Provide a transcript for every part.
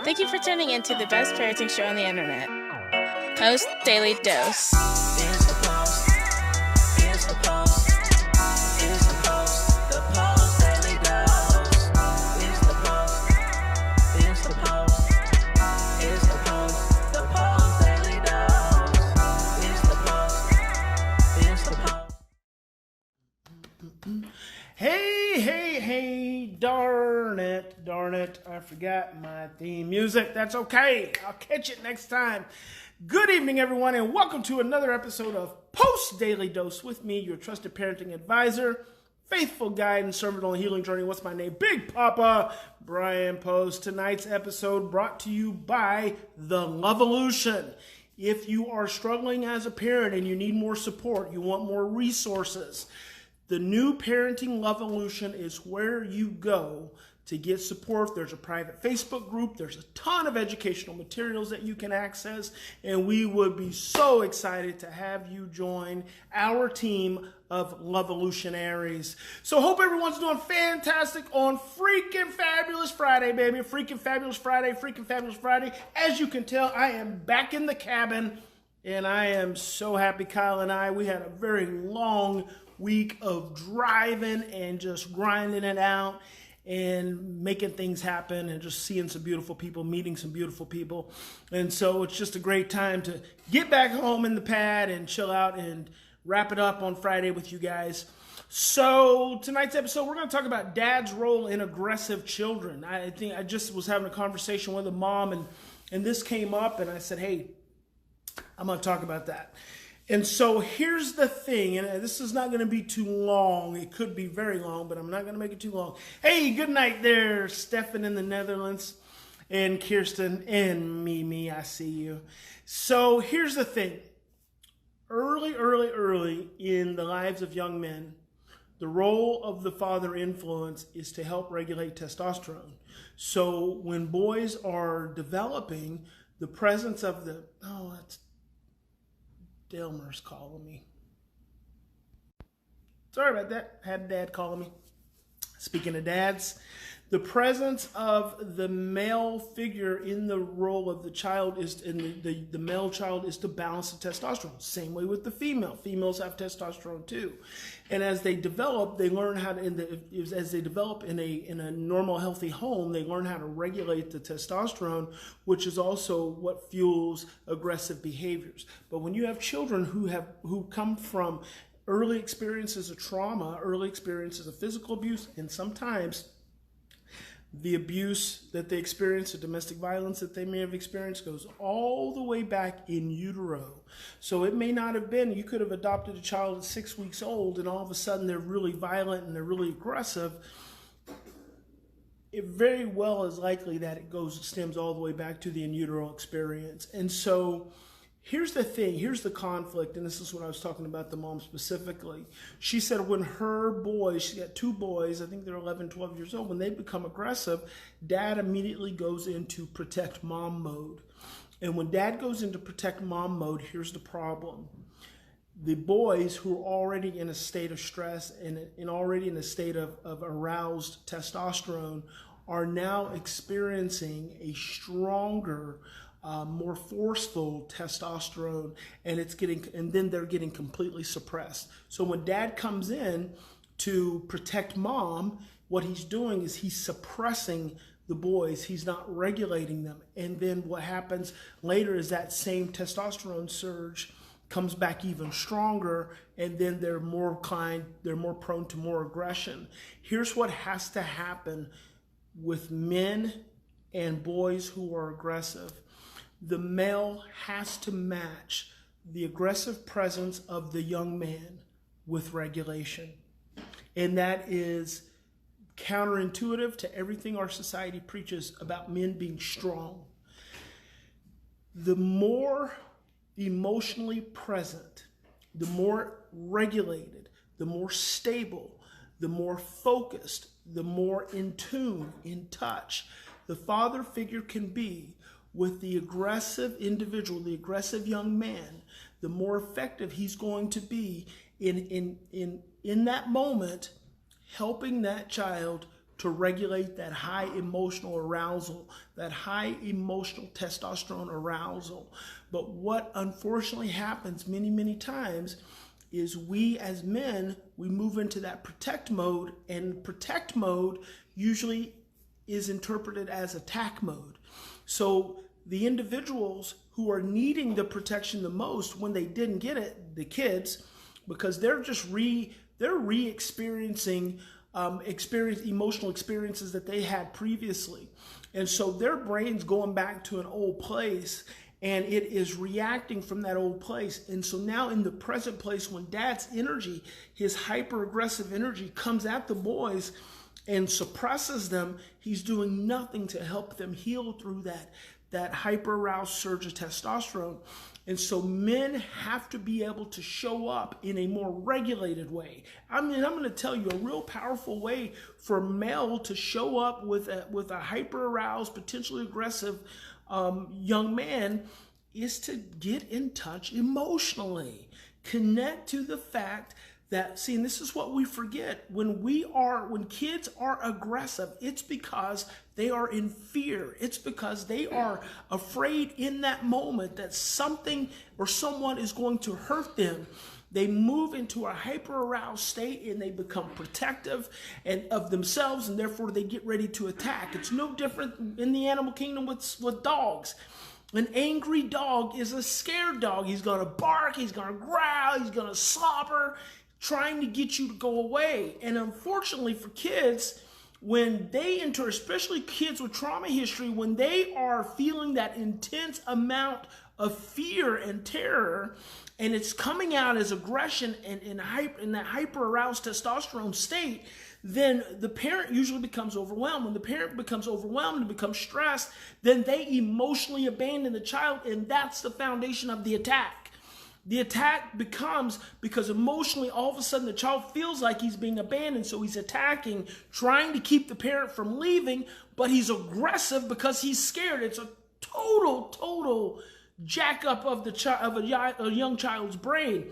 Thank you for tuning in to the best parenting show on the internet, Post Daily Dose. It's the Post. It's the Post. It's the Post. The Post Daily Dose. It's the Post. It's the Post. It's the Post. The Post Daily Dose. It's the Post. It's the Post. Hey, darn it, I forgot my theme music. That's okay, I'll catch it next time. Good evening, everyone, and welcome to another episode of Post Daily Dose with me, your trusted parenting advisor, faithful guide, and servant on the healing journey. What's my name? Big Papa Bryan+Post. Tonight's episode brought to you by The Lovolution. If you are struggling as a parent and you need more support, you want more resources, the new Parenting Lovolution is where you go to get support. There's a private Facebook group. There's a ton of educational materials that you can access, and we would be so excited to have you join our team of Lovolutionaries. So hope everyone's doing fantastic on freaking fabulous Friday, baby. Freaking fabulous Friday. As you can tell, I am back in the cabin, and I am so happy. Kyle and we had a very long week of driving and just grinding it out and making things happen and just seeing some beautiful people, meeting some beautiful people. And so it's just a great time to get back home in the pad and chill out and wrap it up on Friday with you guys. So tonight's episode, we're going to talk about dad's role in aggressive children. I think I just was having a conversation with a mom and this came up and I said, hey, I'm going to talk about that. And so here's the thing, and this is not going to be too long. It could be very long, but I'm not going to make it too long. Hey, good night there, Stefan in the Netherlands, and Kirsten, and Mimi, I see you. So here's the thing. Early in the lives of young men, the role of the father influence is to help regulate testosterone. So when boys are developing, the presence of the, that's Delmer's calling me. Sorry about that. Had dad calling me. Speaking of dads, the presence of the male figure in the role of the child is in the male child is to balance the testosterone. Same way with the female. Females have testosterone too. And as they develop, they learn how to as they develop in a normal healthy home, they learn how to regulate the testosterone, which is also what fuels aggressive behaviors. But when you have children who come from early experiences of trauma, early experiences of physical abuse, and sometimes the abuse that they experience, the domestic violence that they may have experienced goes all the way back in utero. So it may not have been, you could have adopted a child at 6 weeks old and all of a sudden they're really violent and they're really aggressive. It very well is likely that it stems all the way back to the in utero experience. And so here's the thing, here's the conflict, and this is what I was talking about the mom specifically. She said when her boys, she got two boys, I think they're 11, 12 years old, when they become aggressive, dad immediately goes into protect mom mode. And when dad goes into protect mom mode, here's the problem. The boys who are already in a state of stress and already in a state of aroused testosterone are now experiencing a stronger more forceful testosterone, and then they're getting completely suppressed. So when dad comes in to protect mom, what he's doing is he's suppressing the boys. He's not regulating them. And then what happens later is that same testosterone surge comes back even stronger, and then they're more prone to more aggression. Here's what has to happen with men and boys who are aggressive. The male has to match the aggressive presence of the young man with regulation. And that is counterintuitive to everything our society preaches about men being strong. The more emotionally present, the more regulated, the more stable, the more focused, the more in tune, in touch, the father figure can be with the aggressive individual, the aggressive young man, the more effective he's going to be in that moment, helping that child to regulate that high emotional arousal, that high emotional testosterone arousal. But what unfortunately happens many, many times is we as men, we move into that protect mode, and protect mode usually is interpreted as attack mode. So the individuals who are needing the protection the most when they didn't get it, the kids, because they're just re-experiencing emotional experiences that they had previously. And so their brain's going back to an old place, and it is reacting from that old place. And so now in the present place, when dad's energy, his hyper-aggressive energy comes at the boys and suppresses them, he's doing nothing to help them heal through that hyper-aroused surge of testosterone. And so men have to be able to show up in a more regulated way. I mean, I'm going to tell you a real powerful way for a male to show up with a hyper-aroused, potentially aggressive young man is to get in touch emotionally. Connect to the fact that, see, and this is what we forget. When kids are aggressive, it's because they are in fear. It's because they are afraid in that moment that something or someone is going to hurt them. They move into a hyper-aroused state and they become protective of themselves, and therefore they get ready to attack. It's no different in the animal kingdom with dogs. An angry dog is a scared dog. He's going to bark, he's going to growl, he's going to slobber, trying to get you to go away. And unfortunately for kids, when they enter, especially kids with trauma history, when they are feeling that intense amount of fear and terror, and it's coming out as aggression and in that hyper-aroused testosterone state, then the parent usually becomes overwhelmed. When the parent becomes overwhelmed and becomes stressed, then they emotionally abandon the child, and that's the foundation of the attack. The attack becomes because emotionally, all of a sudden, the child feels like he's being abandoned, so he's attacking, trying to keep the parent from leaving, but he's aggressive because he's scared. It's a total jack up of a young child's brain.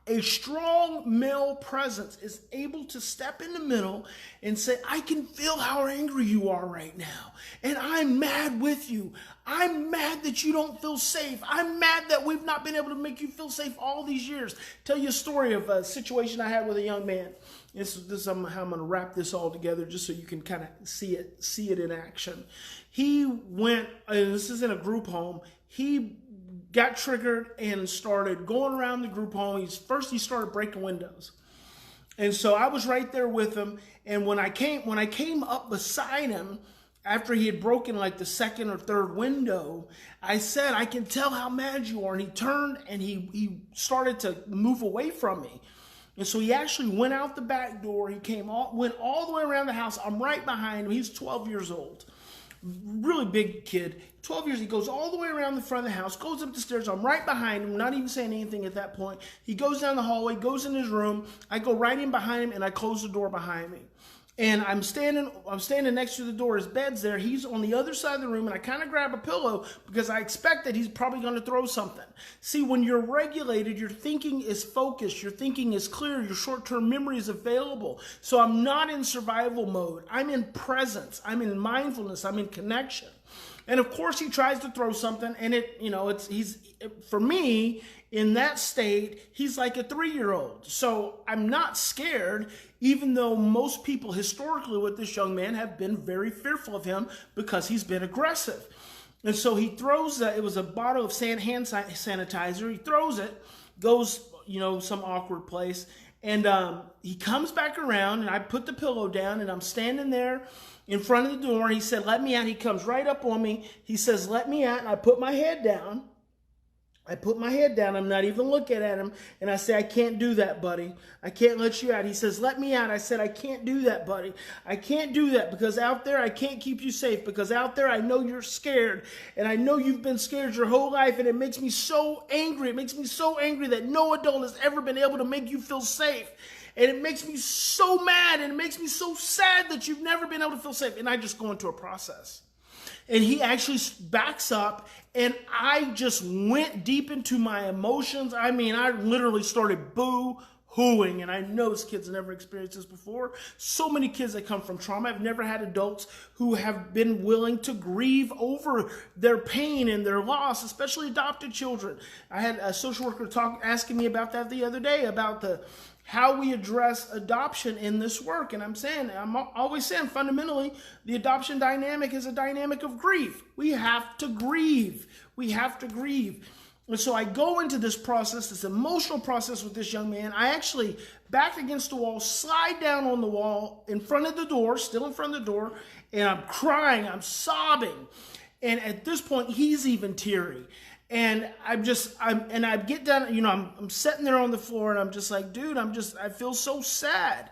A strong male presence is able to step in the middle and say, I can feel how angry you are right now. And I'm mad with you. I'm mad that you don't feel safe. I'm mad that we've not been able to make you feel safe all these years. Tell you a story of a situation I had with a young man. This is how I'm going to wrap this all together just so you can kind of see it in action. He went, this is in a group home. He got triggered and started going around the group home. First he started breaking windows. And so I was right there with him. And when I came up beside him, after he had broken like the second or third window, I said, I can tell how mad you are. And he turned and he started to move away from me. And so he actually went out the back door. He went all the way around the house. I'm right behind him. He's 12 years old. Really big kid, 12 years. He goes all the way around the front of the house, goes up the stairs. I'm right behind him, not even saying anything at that point. He goes down the hallway, goes in his room. I go right in behind him and I close the door behind me. And I'm standing next to the door. His bed's there. He's on the other side of the room, and I kind of grab a pillow because I expect that he's probably going to throw something. See, when you're regulated, your thinking is focused. Your thinking is clear. Your short-term memory is available. So I'm not in survival mode. I'm in presence. I'm in mindfulness. I'm in connection. And of course, he tries to throw something, and for me, in that state, he's like a 3-year-old. So I'm not scared, even though most people historically with this young man have been very fearful of him because he's been aggressive. And so he throws, it was a bottle of hand sanitizer. He throws it, goes, some awkward place. And he comes back around, and I put the pillow down, and I'm standing there in front of the door. And he said, let me out. He comes right up on me. He says, let me out. And I put my head down. I'm not even looking at him. And I say, I can't do that, buddy. I can't let you out. He says, let me out. I said, I can't do that, buddy. I can't do that because out there I can't keep you safe, because out there I know you're scared. And I know you've been scared your whole life, and it makes me so angry. It makes me so angry that no adult has ever been able to make you feel safe. And it makes me so mad, and it makes me so sad that you've never been able to feel safe. And I just go into a process. And he actually backs up, and I just went deep into my emotions. I mean, I literally started boo hooing, and I know this kid's never experienced this before. So many kids that come from trauma. I've never had adults who have been willing to grieve over their pain and their loss, especially adopted children. I had a social worker asking me about that the other day, about how we address adoption in this work. And I'm always saying, fundamentally, the adoption dynamic is a dynamic of grief. We have to grieve. We have to grieve. And so I go into this process, this emotional process with this young man. I actually, backed against the wall, slide down on the wall in front of the door, still in front of the door, and I'm crying, I'm sobbing. And at this point, he's even teary. And I get down, I'm sitting there on the floor, and I'm just like, dude, I feel so sad.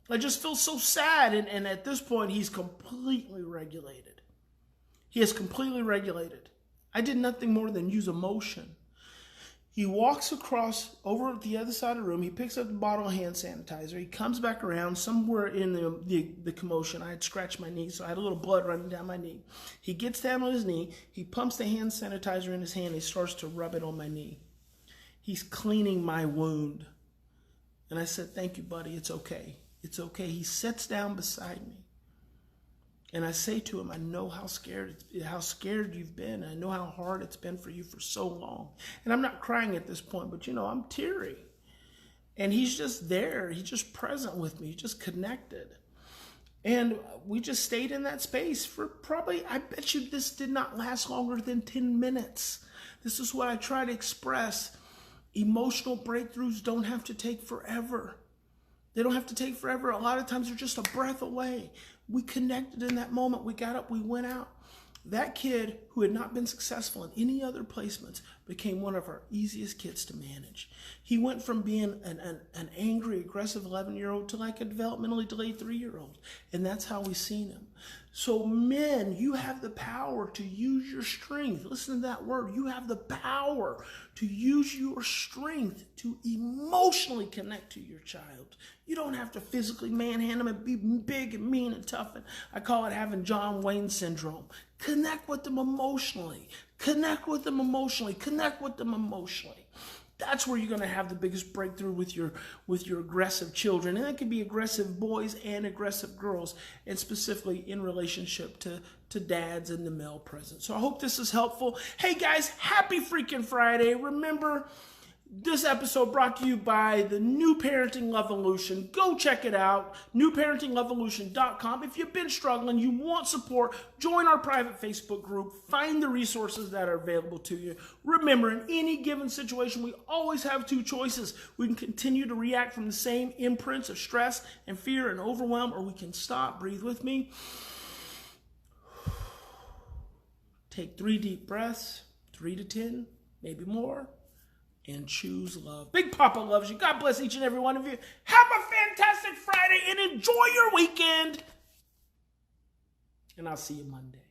I just feel so sad. And at this point, he's completely regulated. He is completely regulated. I did nothing more than use emotion. He walks across over at the other side of the room. He picks up the bottle of hand sanitizer. He comes back around. Somewhere in the commotion, I had scratched my knee, so I had a little blood running down my knee. He gets down on his knee. He pumps the hand sanitizer in his hand. He starts to rub it on my knee. He's cleaning my wound. And I said, thank you, buddy. It's okay. It's okay. He sits down beside me. And I say to him, I know how scared you've been. I know how hard it's been for you for so long. And I'm not crying at this point, but I'm teary. And he's just there. He's just present with me. He's just connected. And we just stayed in that space for probably, I bet you this did not last longer than 10 minutes. This is what I try to express. Emotional breakthroughs don't have to take forever. They don't have to take forever. A lot of times they're just a breath away. We connected in that moment. We got up, we went out. That kid who had not been successful in any other placements became one of our easiest kids to manage. He went from being an angry, aggressive 11-year-old to like a developmentally delayed 3-year-old. And that's how we've seen him. So men, you have the power to use your strength. Listen to that word. You have the power to use your strength to emotionally connect to your child. You don't have to physically manhandle them and be big and mean and tough. And I call it having John Wayne syndrome. Connect with them emotionally. Connect with them emotionally. Connect with them emotionally. That's where you're going to have the biggest breakthrough with your aggressive children. And that could be aggressive boys and aggressive girls, and specifically in relationship to dads and the male present. So I hope this is helpful. Hey guys, happy freaking Friday. Remember, this episode brought to you by the New Parenting Lovolution. Go check it out, newparentinglovolution.com. If you've been struggling, you want support, join our private Facebook group, find the resources that are available to you. Remember, in any given situation, we always have two choices. We can continue to react from the same imprints of stress and fear and overwhelm, or we can stop, breathe with me. Take 3 deep breaths, 3 to 10, maybe more. And choose love. Big Papa loves you. God bless each and every one of you. Have a fantastic Friday and enjoy your weekend. And I'll see you Monday.